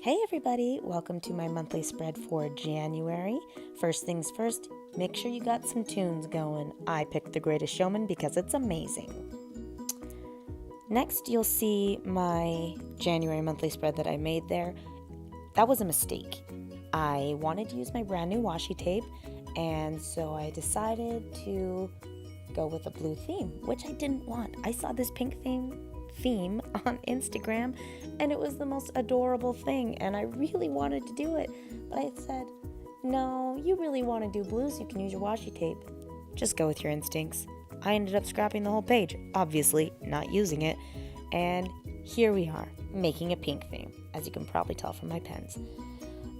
Hey everybody, welcome to my monthly spread for January. First things first, make sure you got some tunes going. I picked The Greatest Showman because it's amazing. Next, you'll see my January monthly spread that I made there. That was a mistake. I wanted to use my brand new washi tape, and so I decided to go with a blue theme, which I didn't want. I saw this pink theme on Instagram, and it was the most adorable thing, and I really wanted to do it, but I said, no, you really want to do blue so you can use your washi tape. Just go with your instincts. I ended up scrapping the whole page, obviously not using it, and here we are, making a pink theme, as you can probably tell from my pens.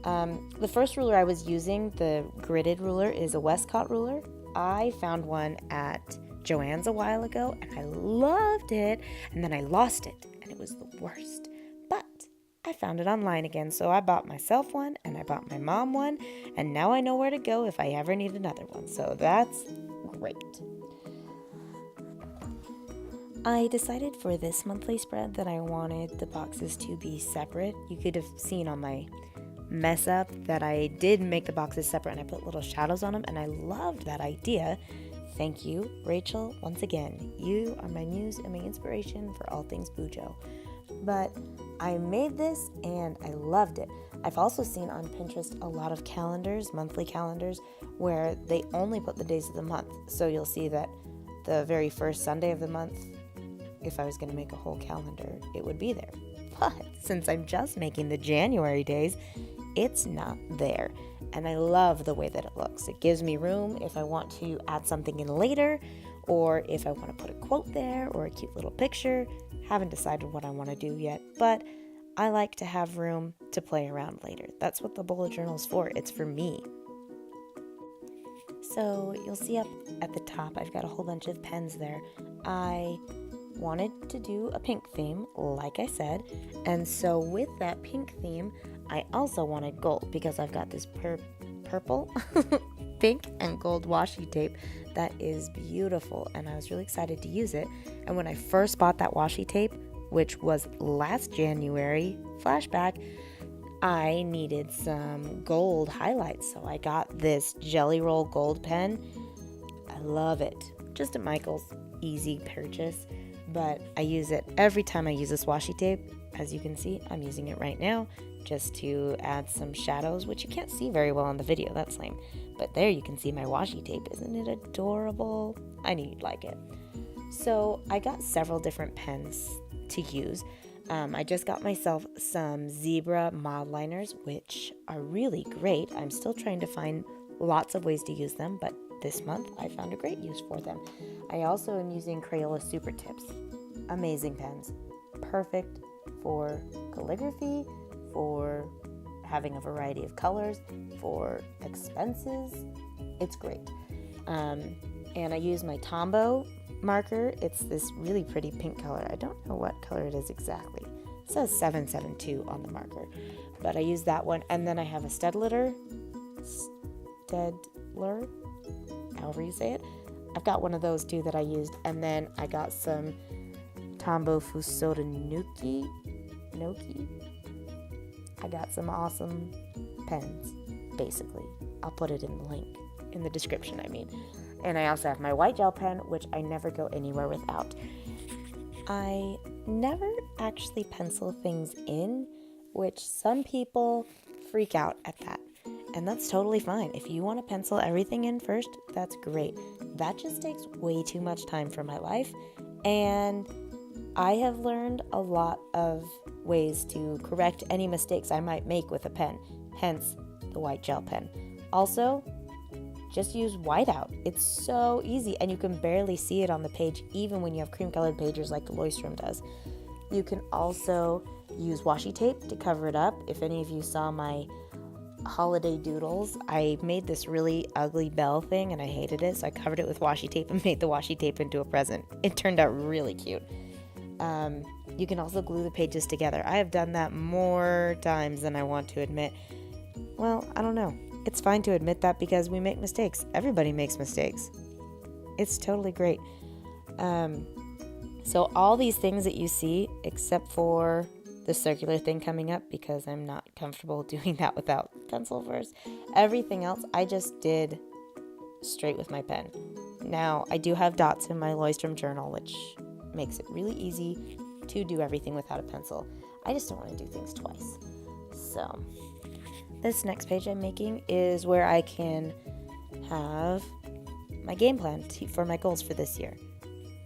The first ruler I was using, the gridded ruler, is a Wescott ruler. I found one at Joann's a while ago, and I loved it, and then I lost it, and it was the worst. But I found it online again, so I bought myself one, and I bought my mom one, and now I know where to go if I ever need another one, so that's great. I decided for this monthly spread that I wanted the boxes to be separate. You could have seen on my mess up that I did make the boxes separate, and I put little shadows on them, and I loved that idea. Thank you, Rachel, once again. You are my muse and my inspiration for all things Bujo. But I made this and I loved it. I've also seen on Pinterest a lot of calendars, monthly calendars, where they only put the days of the month. So you'll see that the very first Sunday of the month, if I was going to make a whole calendar, it would be there. But since I'm just making the January days, it's not there. And I love the way that it looks. It gives me room if I want to add something in later, or if I want to put a quote there or a cute little picture. Haven't decided what I want to do yet, but I like to have room to play around later. That's what the bullet journal is for. It's for me. So you'll see up at the top, I've got a whole bunch of pens there. I wanted to do a pink theme, like I said, and so with that pink theme, I also wanted gold because I've got this purple, pink, and gold washi tape that is beautiful, and I was really excited to use it. And when I first bought that washi tape, which was last January, flashback, I needed some gold highlights, so I got this Jelly Roll gold pen. I love it. Just at Michael's, easy purchase, but I use it every time I use this washi tape. As you can see, I'm using it right now just to add some shadows, which you can't see very well on the video. That's lame. But there you can see my washi tape. Isn't it adorable? I knew you'd like it. So I got several different pens to use. I just got myself some zebra Mildliners, which are really great. I'm still trying to find lots of ways to use them, but this month I found a great use for them. I also am using Crayola Super tips. Amazing pens. Perfect for calligraphy, for having a variety of colors, for expenses. It's great. And I use my Tombow marker. It's this really pretty pink color. I don't know what color it is exactly. It says 772 on the marker, but I use that one. And then I have a Staedtler, however you say it. I've got one of those too that I used. And then I got some Tombow Fudenosuke. I got some awesome pens, basically. I'll put it in the link, in the description, I mean. And I also have my white gel pen, which I never go anywhere without. I never actually pencil things in, which some people freak out at that. And that's totally fine. If you want to pencil everything in first, that's great. That just takes way too much time for my life. And I have learned a lot of ways to correct any mistakes I might make with a pen, hence the white gel pen. Also, just use whiteout. It's so easy, and you can barely see it on the page, even when you have cream-colored pages like the Leuchtturn does. You can also use washi tape to cover it up. If any of you saw my holiday doodles, I made this really ugly bell thing, and I hated it, so I covered it with washi tape and made the washi tape into a present. It turned out really cute. You can also glue the pages together. I have done that more times than I want to admit. Well, I don't know. It's fine to admit that because we make mistakes. Everybody makes mistakes. It's totally great. So all these things that you see, except for the circular thing coming up because I'm not comfortable doing that without pencil first. Everything else I just did straight with my pen. Now, I do have dots in my Leuchtturn journal, which makes it really easy to do everything without a pencil. I just don't want to do things twice. So, this next page I'm making is where I can have my game plan for my goals for this year.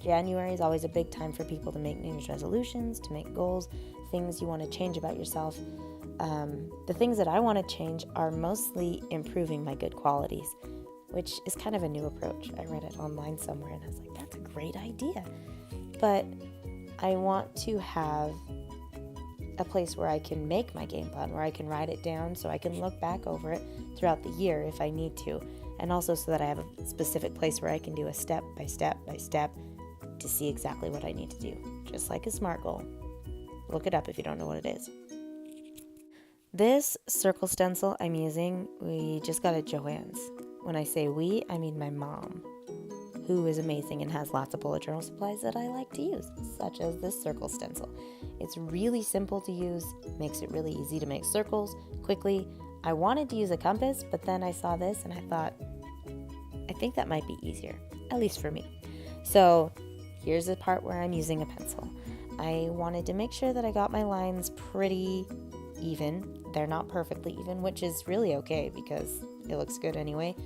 January is always a big time for people to make New Year's resolutions, to make goals, things you want to change about yourself. The things that I want to change are mostly improving my good qualities, which is kind of a new approach. I read it online somewhere and I was like, that's a great idea. But I want to have a place where I can make my game plan, where I can write it down so I can look back over it throughout the year if I need to. And also so that I have a specific place where I can do a step by step by step to see exactly what I need to do. Just like a SMART goal. Look it up if you don't know what it is. This circle stencil I'm using, we just got at Joann's. When I say we, I mean my mom, who is amazing and has lots of bullet journal supplies that I like to use, such as this circle stencil. It's really simple to use, makes it really easy to make circles quickly. I wanted to use a compass, but then I saw this and I thought, I think that might be easier, at least for me. So here's the part where I'm using a pencil. I wanted to make sure that I got my lines pretty even. They're not perfectly even, which is really okay because it looks good anyway.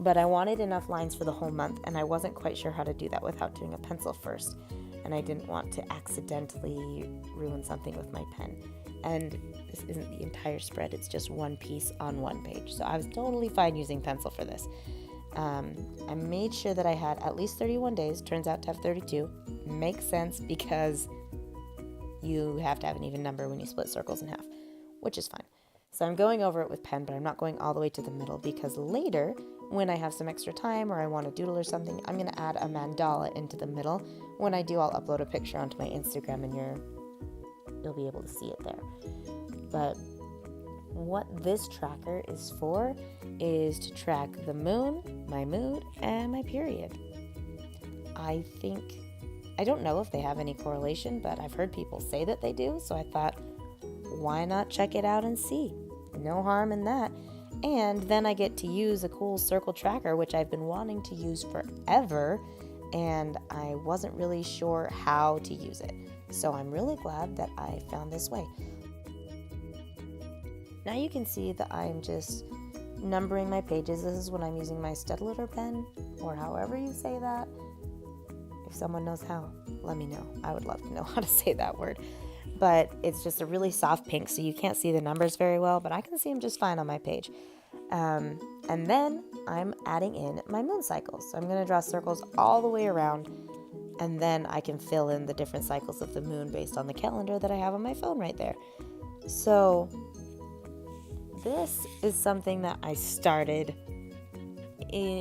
But I wanted enough lines for the whole month, and I wasn't quite sure how to do that without doing a pencil first. And I didn't want to accidentally ruin something with my pen. And this isn't the entire spread, it's just one piece on one page. So I was totally fine using pencil for this. I made sure that I had at least 31 days, turns out to have 32. Makes sense because you have to have an even number when you split circles in half, which is fine. So I'm going over it with pen, but I'm not going all the way to the middle because later, when I have some extra time or I want to doodle or something, I'm going to add a mandala into the middle. When I do, I'll upload a picture onto my Instagram and you'll be able to see it there. But what this tracker is for is to track the moon, my mood, and my period. I don't know if they have any correlation, but I've heard people say that they do, so I thought, why not check it out and see? No harm in that. And then I get to use a cool circle tracker, which I've been wanting to use forever, and I wasn't really sure how to use it. So I'm really glad that I found this way. Now you can see that I'm just numbering my pages. This is when I'm using my Staedtler pen, or however you say that. If someone knows how, let me know. I would love to know how to say that word. But it's just a really soft pink, so you can't see the numbers very well, but I can see them just fine on my page. And then I'm adding in my moon cycles. So I'm going to draw circles all the way around, and then I can fill in the different cycles of the moon based on the calendar that I have on my phone right there. So this is something that I started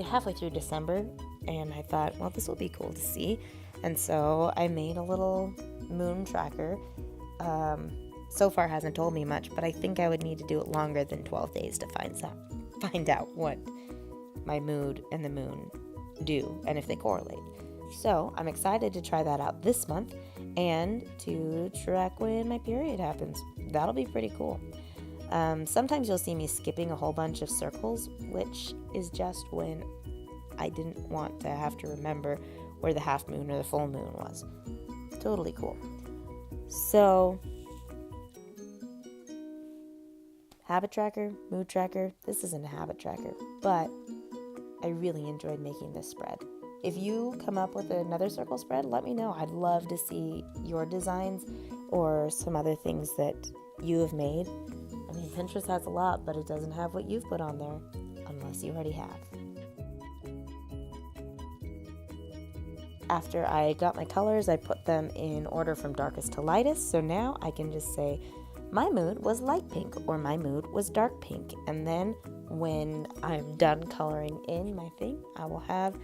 halfway through December, and I thought, well, this will be cool to see. And so I made a little moon tracker. So far hasn't told me much, but I think I would need to do it longer than 12 days to find out what my mood and the moon do and if they correlate. So I'm excited to try that out this month and to track when my period happens. That'll be pretty cool. Sometimes you'll see me skipping a whole bunch of circles, which is just when I didn't want to have to remember where the half moon or the full moon was. Totally cool. So, habit tracker, mood tracker. This isn't a habit tracker, but I really enjoyed making this spread. If you come up with another circle spread, let me know. I'd love to see your designs or some other things that you have made. I mean, Pinterest has a lot, but it doesn't have what you've put on there, unless you already have. After I got my colors, I put them in order from darkest to lightest, so now I can just say, my mood was light pink, or my mood was dark pink, and then when I'm done coloring in my thing, I will have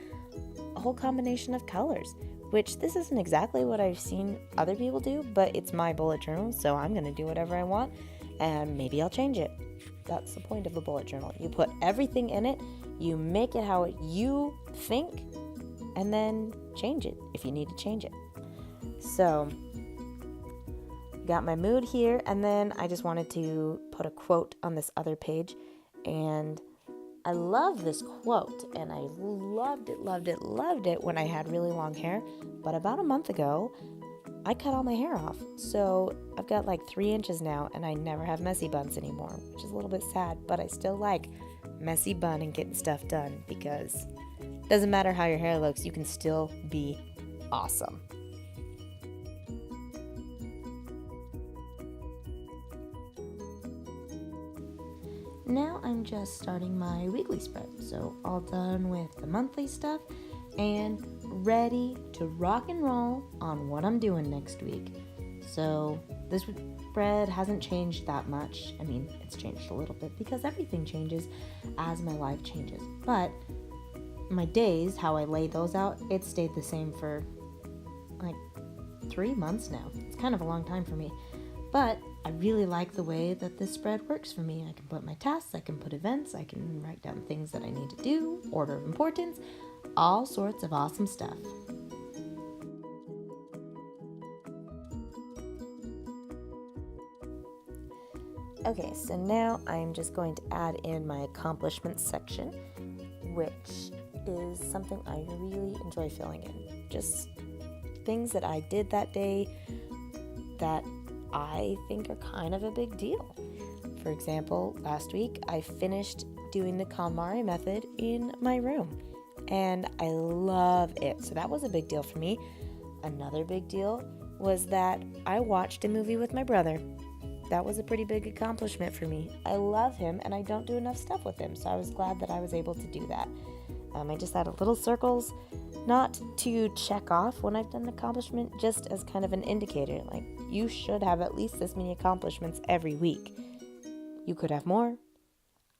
a whole combination of colors, which this isn't exactly what I've seen other people do, but it's my bullet journal, so I'm going to do whatever I want, and maybe I'll change it. That's the point of a bullet journal. You put everything in it, you make it how you think, and then change it if you need to change it. So, got my mood here, and then I just wanted to put a quote on this other page, and I love this quote, and I loved it when I had really long hair, but about a month ago, I cut all my hair off, so I've got like 3 inches now, and I never have messy buns anymore, which is a little bit sad, but I still like messy bun and getting stuff done, because it doesn't matter how your hair looks, you can still be awesome. Now I'm just starting my weekly spread, so all done with the monthly stuff and ready to rock and roll on what I'm doing next week. So this spread hasn't changed that much. I mean, it's changed a little bit because everything changes as my life changes. But my days, how I lay those out, it stayed the same for like 3 months now. It's kind of a long time for me. But I really like the way that this spread works for me. I can put my tasks, I can put events, I can write down things that I need to do, order of importance, all sorts of awesome stuff. Okay, so now I'm just going to add in my accomplishments section, which is something I really enjoy filling in. Just things that I did that day that I think are kind of a big deal. For example, last week I finished doing the KonMari method in my room, and I love it. So that was a big deal for me. Another big deal was that I watched a movie with my brother. That was a pretty big accomplishment for me. I love him, and I don't do enough stuff with him, so I was glad that I was able to do that. I just added little circles, not to check off when I've done an accomplishment, just as kind of an indicator. Like, you should have at least this many accomplishments every week. You could have more.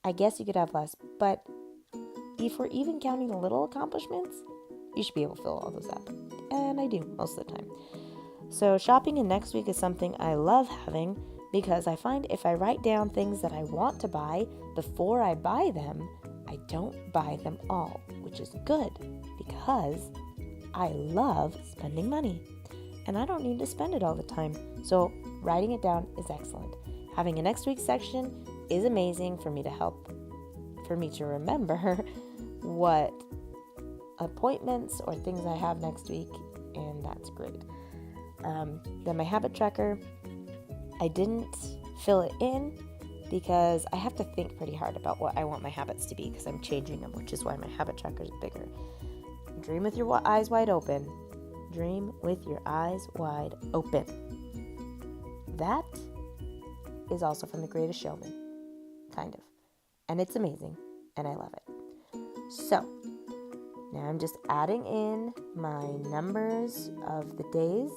I guess you could have less, but if we're even counting the little accomplishments, you should be able to fill all those up. And I do most of the time. So shopping in next week is something I love having, because I find if I write down things that I want to buy before I buy them, I don't buy them all, which is good because I love spending money and I don't need to spend it all the time. So writing it down is excellent. Having a next week section is amazing for me to remember what appointments or things I have next week, and that's great. Then my habit tracker, I didn't fill it in because I have to think pretty hard about what I want my habits to be because I'm changing them, which is why my habit tracker is bigger. Dream with your eyes wide open. Dream with your eyes wide open. That is also from The Greatest Showman, kind of. And it's amazing, and I love it. So, now I'm just adding in my numbers of the days.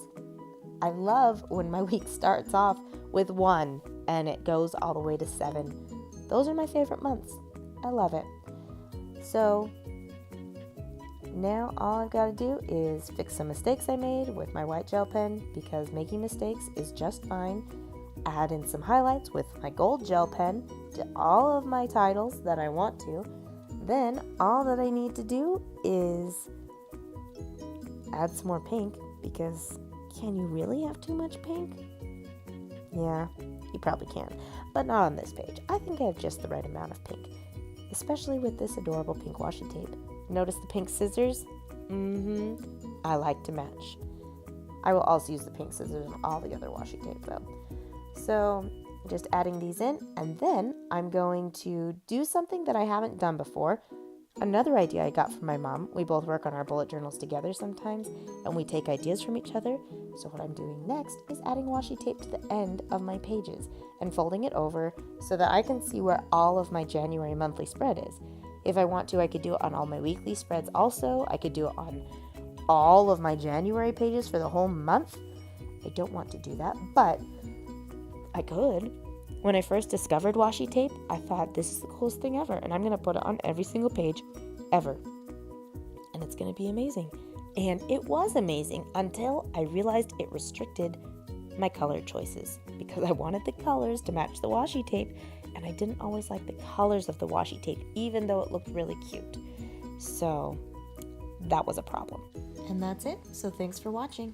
I love when my week starts off with 1 and it goes all the way to 7. Those are my favorite months. I love it. So now all I've got to do is fix some mistakes I made with my white gel pen, because making mistakes is just fine. Add in some highlights with my gold gel pen to all of my titles that I want to. Then all that I need to do is add some more pink, because can you really have too much pink? Yeah, you probably can, but not on this page. I think I have just the right amount of pink, especially with this adorable pink washi tape. Notice the pink scissors? I like to match. I will also use the pink scissors on all the other washi tape though. So just adding these in, and then I'm going to do something that I haven't done before. Another idea I got from my mom. We both work on our bullet journals together sometimes, and we take ideas from each other. So what I'm doing next is adding washi tape to the end of my pages and folding it over so that I can see where all of my January monthly spread is. If I want to, I could do it on all my weekly spreads also. I could do it on all of my January pages for the whole month. I don't want to do that, but I could. When I first discovered washi tape, I thought this is the coolest thing ever, and I'm going to put it on every single page ever. And it's going to be amazing. And it was amazing until I realized it restricted my color choices, because I wanted the colors to match the washi tape, and I didn't always like the colors of the washi tape, even though it looked really cute. So that was a problem. And that's it. So thanks for watching.